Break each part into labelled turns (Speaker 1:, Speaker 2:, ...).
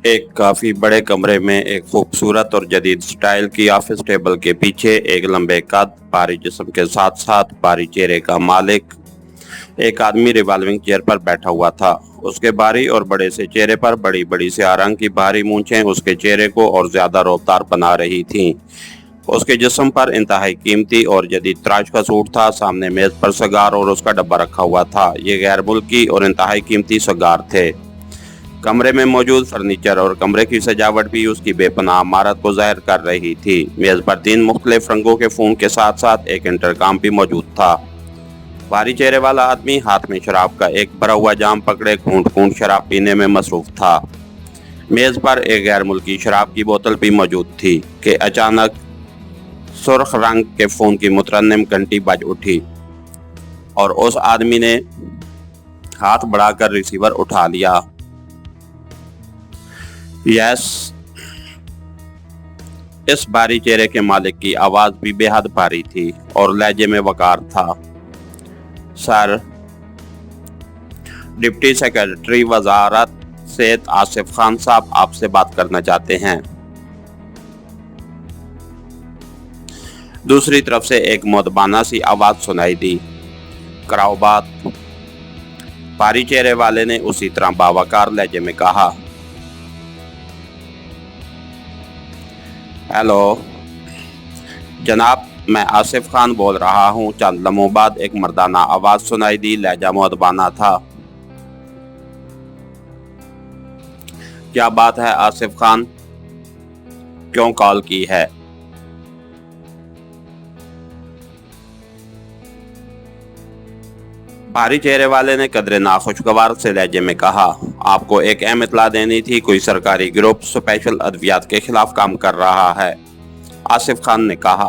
Speaker 1: एक काफी बड़े कमरे में एक खूबसूरत और जदीद स्टाइल की ऑफिस टेबल के पीछे एक लंबे कद, भारी जिस्म के साथ साथ भारी चेहरे का मालिक एक आदमी रिवॉल्विंग चेयर पर बैठा हुआ था। उसके भारी और बड़े से चेहरे पर बड़ी बड़ी स्याह रंग की भारी मूंछें उसके चेहरे को और ज्यादा रौबदार बना रही थीं। उसके जिस्म पर इंतहाई कीमती और जदीद तराज का सूट था। सामने मेज पर सगार और उसका डब्बा रखा हुआ था। ये गैर मुल्की और इंतहाई कीमती सगार थे। कमरे में मौजूद फर्नीचर और कमरे की सजावट भी उसकी बेपनाह महारत को जाहिर कर रही थी। मेज पर 3 मुख्तलिफ रंगों के फोन के साथ साथ एक इंटरकॉम भी मौजूद था। भारी चेहरे वाला आदमी हाथ में शराब का एक भरा हुआ जाम पकड़े घूंट घूंट शराब पीने में मसरूफ था। मेज पर एक गैर मुल्की शराब की बोतल भी मौजूद थी कि अचानक सुर्ख रंग के फोन की मुतरन्निम घंटी बज उठी और उस आदमी ने हाथ बढ़ाकर रिसीवर उठा लिया। यस, इस भारी चेहरे के मालिक की आवाज भी बेहद भारी थी और लहजे में वकार था। सर, डिप्टी सेक्रेटरी वजारत सेहत आसिफ खान साहब आपसे बात करना चाहते हैं। दूसरी तरफ से एक मुअद्दबाना सी आवाज सुनाई दी। कराओ बात। भारी चेहरे वाले ने उसी तरह बावकार लहजे में कहा। हेलो जनाब, मैं आसिफ खान बोल रहा हूँ। चंद लम्हों बाद एक मर्दाना आवाज सुनाई दी। लहजा मुअद्दबाना था। क्या बात है आसिफ खान, क्यों कॉल की है? भारी चेहरे वाले ने कदरे नाखुशगवार से लहजे में कहा। आपको एक अहम इत्तला देनी थी। कोई सरकारी ग्रुप स्पेशल अद्वियात के खिलाफ काम कर रहा है। आसिफ खान ने कहा।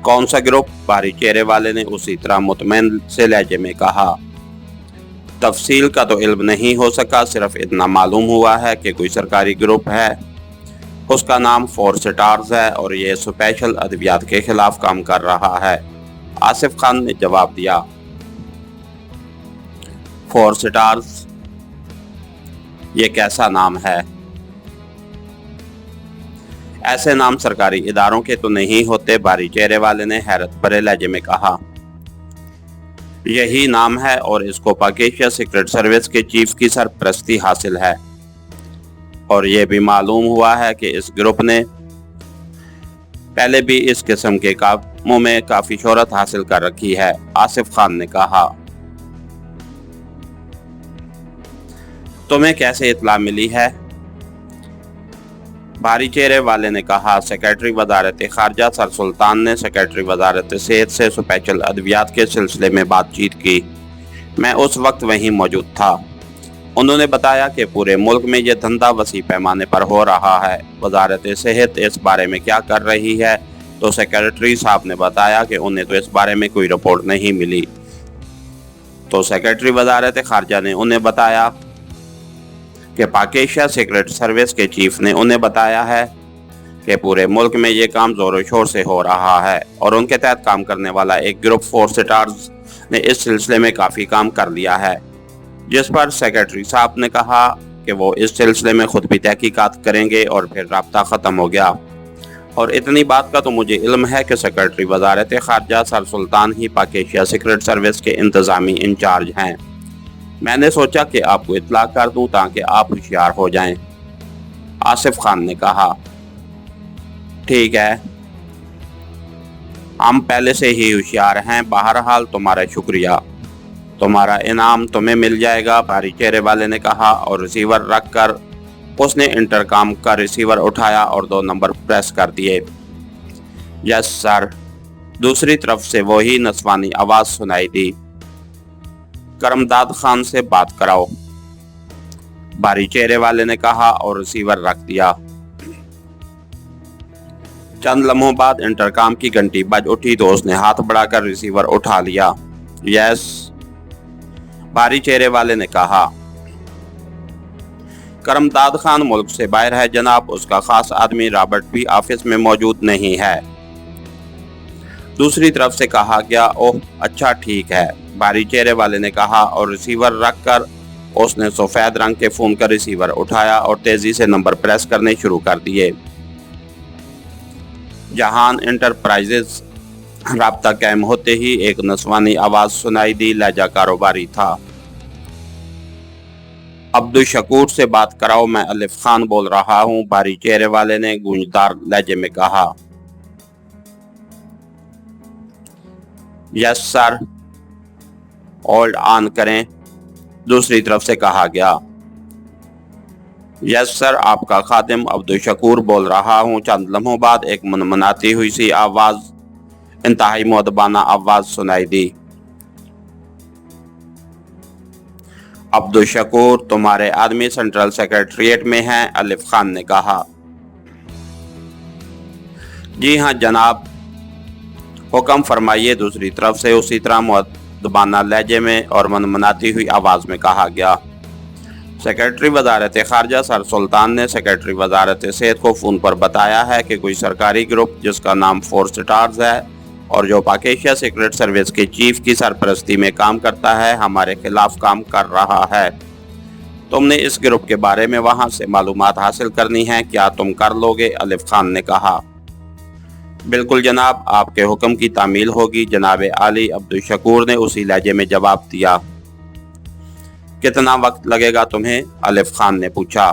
Speaker 1: कौन सा ग्रुप? भारी चेहरे वाले ने उसी तरह मुतमईन से लहजे में कहा। तफसील का तो इल्म नहीं हो सका, सिर्फ इतना मालूम हुआ है कि कोई सरकारी ग्रुप है। उसका नाम 4 स्टार्स है और ये स्पेशल अद्वियात के खिलाफ काम कर रहा है। आसिफ खान ने जवाब दिया। 4 स्टार्स, ये कैसा नाम है? ऐसे नाम सरकारी इदारों के तो नहीं होते। भारी चेहरे वाले ने हैरत भरे लहजे में कहा। यही नाम है और इसको पाकिस्तान सीक्रेट सर्विस के चीफ की सरपरस्ती हासिल है। और ये भी मालूम हुआ है कि इस ग्रुप ने पहले भी इस किस्म के कामों में काफी शोहरत हासिल कर रखी है। आसिफ खान ने कहा। तुम्हें कैसे इत्तला मिली है? भारी चेहरे वाले ने कहा। सेक्रेटरी वजारत खारजा सर सुल्तान ने सेक्रेटरी वजारत सेहत से स्पेशल अद्वियात के सिलसिले में बातचीत की। मैं उस वक्त वहीं मौजूद था। उन्होंने बताया कि पूरे मुल्क में यह धंधा वसी पैमाने पर हो रहा है। वजारत सेहत इस बारे में क्या कर रही है? तो सेक्रेटरी साहब ने बताया कि उन्हें तो इस बारे में कोई रिपोर्ट नहीं मिली। तो सेक्रेटरी वजारत खारजा ने उन्हें बताया कि पाकिस्तान सीक्रेट सर्विस के चीफ ने उन्हें बताया है कि पूरे मुल्क में ये काम जोरों शोर से हो रहा है और उनके तहत काम करने वाला एक ग्रुप 4 स्टार्स ने इस सिलसिले में काफ़ी काम कर लिया है। जिस पर सेक्रेटरी साहब ने कहा कि वो इस सिलसिले में खुद भी तहकीकात करेंगे और फिर राब्ता ख़त्म हो गया। और इतनी बात का तो मुझे इल्म है कि सेक्रेटरी वजारत खारजा सर सुल्तान ही पाकिस्तान सीक्रेट सर्विस के इंतज़ामी इंचार्ज हैं। मैंने सोचा कि आपको इत्तला कर दूं ताकि आप होशियार हो जाएं। आसिफ खान ने कहा। ठीक है, हम पहले से ही होशियार हैं। बहरहाल तुम्हारा शुक्रिया, तुम्हारा इनाम तुम्हें मिल जाएगा। भारी चेहरे वाले ने कहा और रिसीवर रखकर उसने इंटरकॉम का रिसीवर उठाया और 2 नंबर प्रेस कर दिए। Yes sir. दूसरी तरफ से वही नस्वानी आवाज सुनाई दी। करमदाद खान से बात कराओ। भारी चेहरे वाले ने कहा और रिसीवर रख दिया। चंद लम्हों बाद इंटरकॉम की घंटी बज उठी तो उसने हाथ बढ़ाकर रिसीवर उठा लिया। यस, भारी चेहरे वाले ने कहा। करमदाद खान मुल्क से बाहर है जनाब। उसका खास आदमी रॉबर्ट भी ऑफिस में मौजूद नहीं है। दूसरी तरफ से कहा गया। ओह अच्छा, ठीक है, भारी चेहरे वाले ने कहा और रिसीवर रखकर اس نے سفید رنگ کے فون کا ریسیور اٹھایا اور تیزی سے نمبر پریس کرنے شروع کر دیے۔ جہان انٹرپرائزز رابطہ قائم ہوتے ہی ایک نسوانی آواز سنائی دی، لہجہ کاروباری تھا۔ عبدالشکور سے بات کراؤ، میں الف خان بول رہا ہوں، بھاری چہرے والے نے گونجدار لہجے میں کہا۔ یس سر، ہولڈ آن کریں، دوسری طرف سے کہا گیا۔ یس سر، آپ کا خادم عبدالشکور بول رہا ہوں۔ چند لمحوں بعد ایک منمناتی ہوئی سی آواز، انتہائی مؤدبانہ آواز سنائی دی۔ عبدالشکور، تمہارے آدمی سینٹرل سیکریٹریٹ میں ہیں، الف خان نے کہا۔ جی ہاں جناب، حکم فرمائیے، دوسری طرف سے اسی طرح مؤدبانہ لہجے میں اور منمناتی ہوئی آواز میں کہا گیا۔ سیکریٹری وزارت خارجہ سر سلطان نے سیکریٹری وزارت صحت کو فون پر بتایا ہے کہ کوئی سرکاری گروپ جس کا نام 4 سٹارز ہے اور جو پاک ایشیا سیکرٹ سروس کے چیف کی سرپرستی میں کام کرتا ہے، ہمارے خلاف کام کر رہا ہے۔ تم نے اس گروپ کے بارے میں وہاں سے معلومات حاصل کرنی ہے، کیا تم کر لو گے؟ الف خان نے کہا۔ بالکل جناب، آپ کے حکم کی تعمیل ہوگی جناب عالی، عبدالشکور نے اسی لہجے میں جواب دیا۔ کتنا وقت لگے گا تمہیں؟ الف خان نے پوچھا۔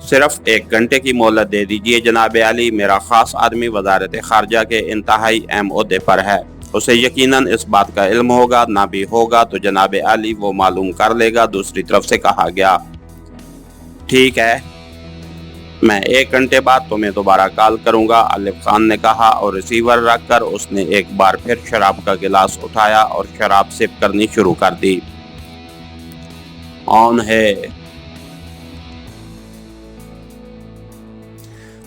Speaker 1: صرف 1 گھنٹے کی مہلت دے دیجئے جناب عالی، میرا خاص آدمی وزارت خارجہ کے انتہائی اہم عہدے پر ہے، اسے یقیناً اس بات کا علم ہوگا، نہ بھی ہوگا تو جناب عالی وہ معلوم کر لے گا، دوسری طرف سے کہا گیا۔ ٹھیک ہے، میں 1 گھنٹے بعد تمہیں دوبارہ کال کروں گا، الف خان نے کہا، اور ریسیور رکھ کر اس نے ایک بار پھر شراب کا گلاس اٹھایا اور شراب سپ کرنی شروع کر دی۔ آن ہے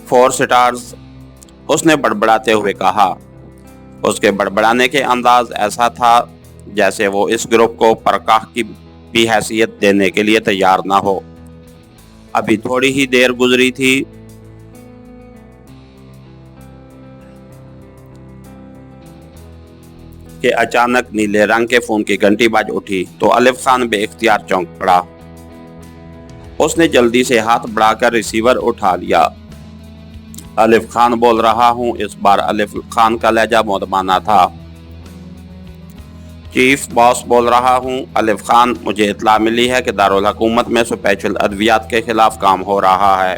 Speaker 1: 4 سٹارز، اس نے بڑبڑاتے ہوئے کہا۔ اس کے بڑبڑانے کے انداز ایسا تھا جیسے وہ اس گروپ کو پرکاہ کی بھی حیثیت دینے کے لیے تیار نہ ہو۔ ابھی تھوڑی ہی دیر گزری تھی کہ اچانک نیلے رنگ کے فون کی گھنٹی بج اٹھی تو الف خان بے اختیار چونک پڑا۔ اس نے جلدی سے ہاتھ بڑھا کر ریسیور اٹھا لیا۔ الف خان بول رہا ہوں، اس بار الف خان کا لہجہ مؤدبانہ تھا۔ چیف باس بول رہا ہوں، الف خان، مجھے اطلاع ملی ہے کہ دارالحکومت میں سپیشل ادویات کے خلاف کام ہو رہا ہے۔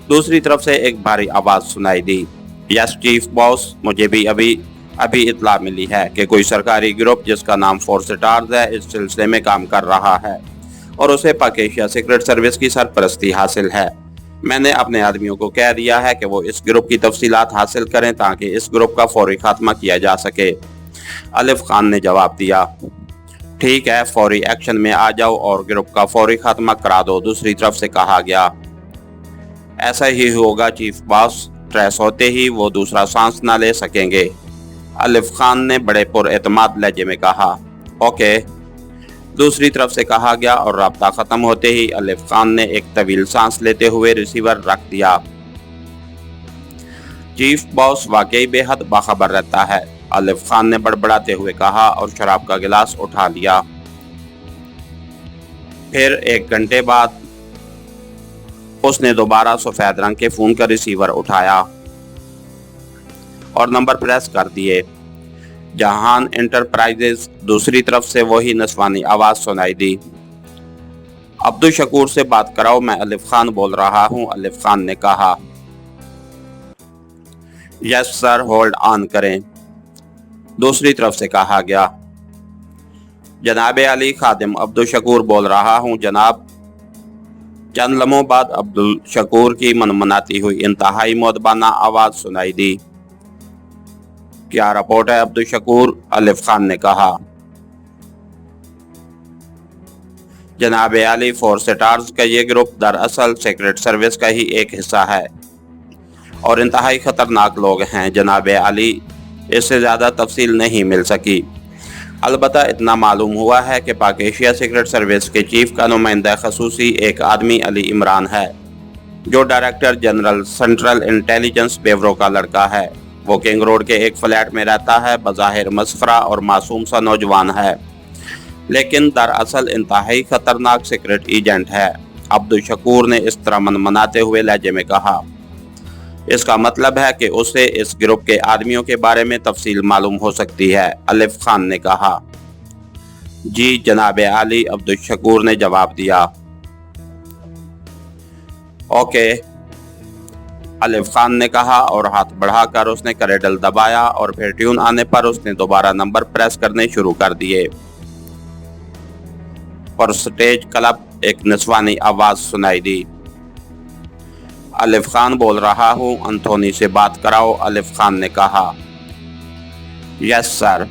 Speaker 1: دوسری طرف سے ایک بھاری آواز سنائی دی۔ یس چیف باس، مجھے بھی ابھی اطلاع ملی ہے کہ کوئی سرکاری گروپ جس کا نام 4 سٹارز ہے اس سلسلے میں کام کر رہا ہے اور اسے پاک ایشیا سیکرٹ سروس کی سرپرستی حاصل ہے۔ میں نے اپنے آدمیوں کو کہہ دیا ہے کہ وہ اس گروپ کی تفصیلات حاصل کریں تاکہ اس گروپ کا فوری خاتمہ کیا جا سکے۔ الف خان نے جواب دیا۔ ٹھیک ہے، فوری ایکشن میں آ جاؤ اور گروپ کا فوری خاتمہ کرا دو، دوسری طرف سے کہا گیا۔ ایسا ہی ہوگا چیف باس، ٹریس ہوتے ہی وہ دوسرا سانس نہ لے سکیں گے، الف خان نے بڑے پر اعتماد لہجے میں کہا۔ اوکے، دوسری طرف سے کہا گیا، اور رابطہ ختم ہوتے ہی الف خان نے ایک طویل سانس لیتے ہوئے ریسیور رکھ دیا۔ چیف باس واقعی بے حد باخبر رہتا ہے، الف خان نے بڑبڑاتے ہوئے کہا اور شراب کا گلاس اٹھا لیا۔ پھر 1 گھنٹے بعد اس نے دوبارہ سفید رنگ کے فون کا ریسیور اٹھایا اور نمبر پریس کر دیے۔ جہان انٹرپرائزز، دوسری طرف سے وہی نسوانی آواز سنائی دی۔ عبدالشکور سے بات کراؤ، میں الف خان بول رہا ہوں، الف خان نے کہا۔ یس سر، ہولڈ آن کریں، دوسری طرف سے کہا گیا۔ جناب علی، خادم عبدالشکور بول رہا ہوں جناب۔ چند لمحوں بعد عبدالشکور کی منمناتی ہوئی انتہائی مؤدبانہ آواز سنائی دی۔ کیا رپورٹ ہے عبدالشکور؟ الف خان نے کہا۔ جناب علی، 4 سٹارز کا یہ گروپ دراصل سیکرٹ سروس کا ہی ایک حصہ ہے اور انتہائی خطرناک لوگ ہیں جناب علی، اس سے زیادہ تفصیل نہیں مل سکی۔ البتہ اتنا معلوم ہوا ہے کہ پاک ایشیا سیکرٹ سروس کے چیف کا نمائندہ خصوصی ایک آدمی علی عمران ہے، جو director general central intelligence bureau کا لڑکا ہے۔ وہ کنگ روڈ کے ایک فلیٹ میں رہتا ہے، بظاہر مسخرہ اور معصوم سا نوجوان ہے، लेकिन दरअसल इंतहाई खतरनाक सीक्रेट एजेंट है, अब्दुल शकूर ने इस तरह मनमनाते हुए लहजे में कहा। इसका मतलब है कि उसे इस ग्रुप के आदमियों के बारे में तफसील मालूम हो सकती है, अलिफ खान ने कहा। जी जनाब आली, अब्दुल शकूर ने जवाब दिया। ओके, अलिफ खान ने कहा और हाथ बढ़ाकर उसने करेडल दबाया और फिर ट्यून आने पर उसने दोबारा नंबर प्रेस करने शुरू कर दिए। और स्टेज क्लब एक निस्वानी आवाज सुनाई दी। अलिफ खान बोल रहा हूँ, अंथोनी से बात कराओ, अलिफ खान ने कहा। Yes sir.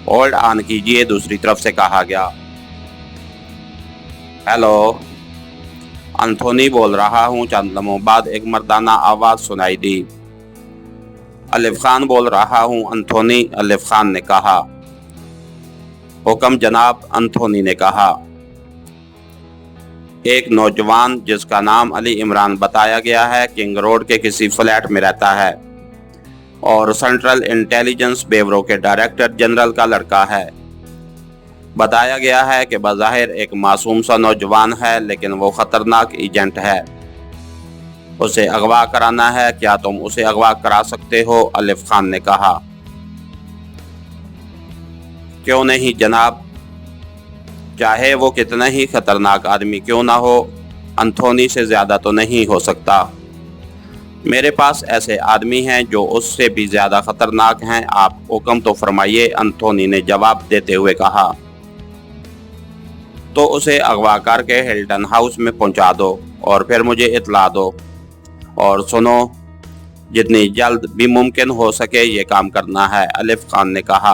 Speaker 1: होल्ड ऑन कीजिए, दूसरी तरफ से कहा गया। हेलो, अंथोनी बोल रहा हूँ, चंद लम्हों बाद एक मर्दाना आवाज सुनाई दी। अलिफ खान बोल रहा हूँ, अंथोनी, अलिफ खान ने कहा। हुक्म जनाब, अंथोनी ने कहा। एक नौजवान जिसका नाम अली इमरान बताया गया है, किंग रोड के किसी फ्लैट में रहता है और सेंट्रल इंटेलिजेंस ब्यूरो के डायरेक्टर जनरल का लड़का है। बताया गया है कि बज़ाहिर एक मासूम सा नौजवान है, लेकिन वो खतरनाक एजेंट है। उसे अगवा कराना है, क्या तुम उसे अगवा करा सकते हो? अलिफ खान ने कहा। क्यों नहीं जनाब, चाहे वो कितना ही खतरनाक आदमी क्यों ना हो, अंथोनी से ज्यादा तो नहीं हो सकता। मेरे पास ऐसे आदमी हैं जो उससे भी ज्यादा खतरनाक हैं, आप हुक्म तो फरमाइए, अंथोनी ने जवाब देते हुए कहा। तो उसे अगवा करके हिल्टन हाउस में पहुंचा दो और फिर मुझे इतला दो। और सुनो, जितनी जल्द भी मुमकिन हो सके ये काम करना है, अलिफ खान ने कहा।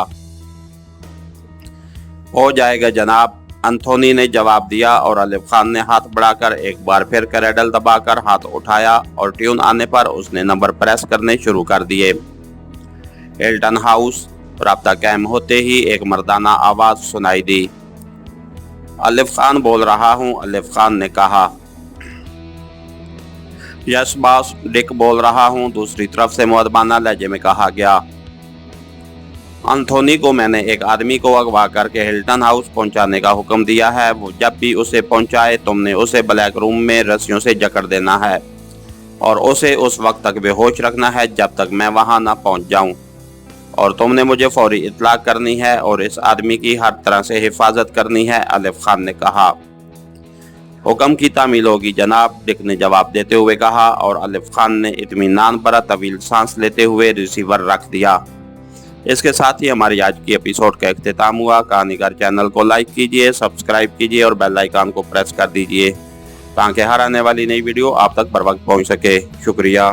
Speaker 1: हो जाएगा जनाब, अंथोनी ने जवाब दिया और अलिफ खान ने हाथ बढ़ाकर एक बार फिर करेडल दबाकर हाथ उठाया और ट्यून आने पर उसने नंबर प्रेस करने शुरू कर दिए। हिल्टन हाउस, राब्ता कायम होते ही एक मर्दाना आवाज सुनाई दी। अलिफ खान बोल रहा हूँ, अलिफ खान ने कहा। यस बॉस, डिक बोल रहा हूँ, दूसरी तरफ से मुअद्दबाना लहजे में कहा गया। अंथोनी को मैंने एक आदमी को अगवा करके हिल्टन हाउस पहुंचाने का हुक्म दिया है। वो जब भी उसे पहुंचाए तुमने उसे ब्लैक रूम में रस्सियों से जकड़ देना है और उसे उस वक्त तक बेहोश रखना है जब तक मैं वहां ना पहुंच जाऊं। और तुमने मुझे फौरी इत्तला करनी है और इस आदमी की हर तरह से हिफाजत करनी है, अलिफ खान ने कहा। हुक्म की तामील होगी जनाब, डिक ने जवाब देते हुए कहा और अलिफ खान ने इत्मीनान भरा तवील सांस लेते हुए रिसीवर रख दिया। इसके साथ ही हमारी आज की एपिसोड का इख्तिताम हुआ। कहानीकार चैनल को लाइक कीजिए, सब्सक्राइब कीजिए और बेल आइकन को प्रेस कर दीजिए ताकि हर आने वाली नई वीडियो आप तक बर वक्त पहुँच सके। शुक्रिया।